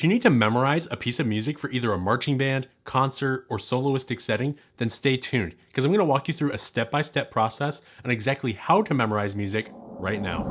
If you need to memorize a piece of music for either a marching band, concert, or soloistic setting, then stay tuned, because I'm going to walk you through a step-by-step process on exactly how to memorize music right now.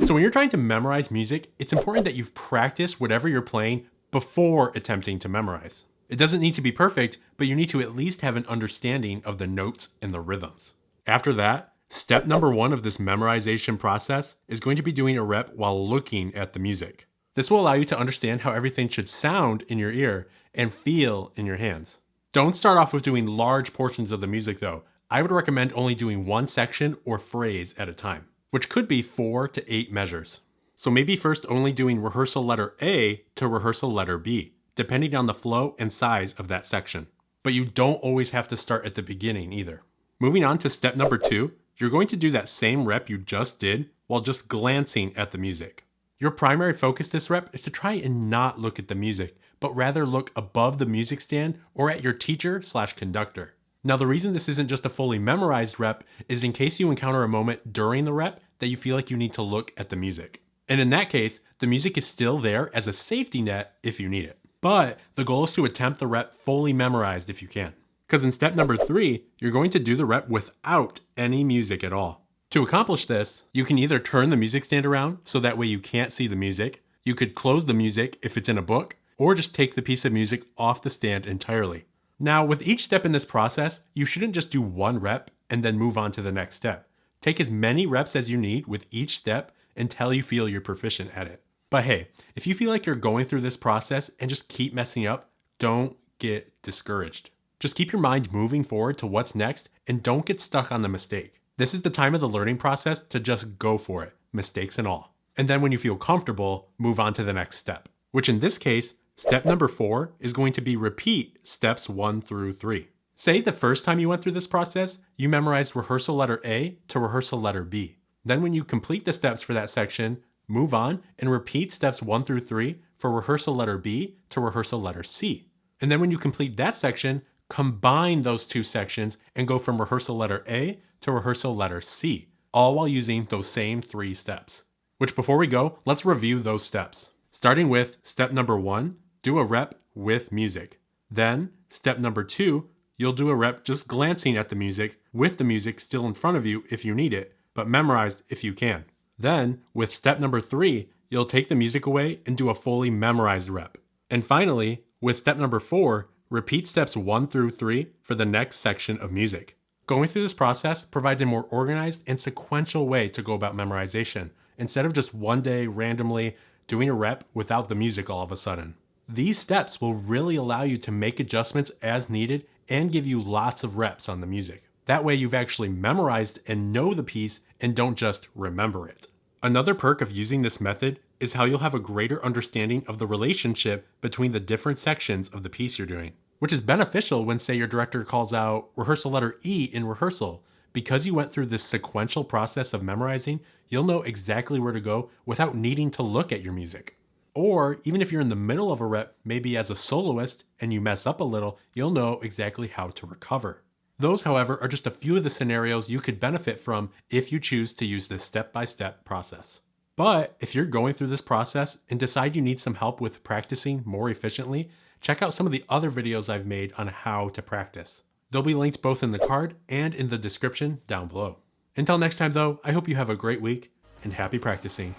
So when you're trying to memorize music, it's important that you've practiced whatever you're playing before attempting to memorize. It doesn't need to be perfect, but you need to at least have an understanding of the notes and the rhythms. After that, step number 1 of this memorization process is going to be doing a rep while looking at the music. This will allow you to understand how everything should sound in your ear and feel in your hands. Don't start off with doing large portions of the music though. I would recommend only doing one section or phrase at a time, which could be 4 to 8 measures. So maybe first only doing rehearsal letter A to rehearsal letter B, depending on the flow and size of that section. But you don't always have to start at the beginning either. Moving on to step number 2, you're going to do that same rep you just did while just glancing at the music. Your primary focus this rep is to try and not look at the music, but rather look above the music stand or at your teacher/conductor. Now the reason this isn't just a fully memorized rep is in case you encounter a moment during the rep that you feel like you need to look at the music. And in that case, the music is still there as a safety net if you need it. But the goal is to attempt the rep fully memorized if you can. Because in step number 3, you're going to do the rep without any music at all. To accomplish this, you can either turn the music stand around so that way you can't see the music, you could close the music if it's in a book, or just take the piece of music off the stand entirely. Now, with each step in this process, you shouldn't just do one rep and then move on to the next step. Take as many reps as you need with each step until you feel you're proficient at it. But hey, if you feel like you're going through this process and just keep messing up, don't get discouraged. Just keep your mind moving forward to what's next and don't get stuck on the mistake. This is the time of the learning process to just go for it, mistakes and all. And then when you feel comfortable, move on to the next step, which in this case, step number 4 is going to be repeat steps 1 through 3. Say the first time you went through this process, you memorized rehearsal letter A to rehearsal letter B. Then when you complete the steps for that section, move on and repeat steps 1 through 3 for rehearsal letter B to rehearsal letter C. And then when you complete that section, combine those two sections and go from rehearsal letter A to rehearsal letter C, all while using those same 3 steps. Which before we go, let's review those steps. Starting with step number 1, do a rep with music. Then step number 2, you'll do a rep just glancing at the music with the music still in front of you if you need it, but memorized if you can. Then with step number 3, you'll take the music away and do a fully memorized rep. And finally, with step number 4, repeat steps 1 through 3 for the next section of music. Going through this process provides a more organized and sequential way to go about memorization, instead of just one day randomly doing a rep without the music all of a sudden. These steps will really allow you to make adjustments as needed and give you lots of reps on the music. That way you've actually memorized and know the piece and don't just remember it. Another perk of using this method is how you'll have a greater understanding of the relationship between the different sections of the piece you're doing, which is beneficial when, say, your director calls out rehearsal letter E in rehearsal. Because you went through this sequential process of memorizing, you'll know exactly where to go without needing to look at your music. Or even if you're in the middle of a rep, maybe as a soloist, and you mess up a little, you'll know exactly how to recover. Those, however, are just a few of the scenarios you could benefit from if you choose to use this step-by-step process. But if you're going through this process and decide you need some help with practicing more efficiently, check out some of the other videos I've made on how to practice. They'll be linked both in the card and in the description down below. Until next time though, I hope you have a great week and happy practicing.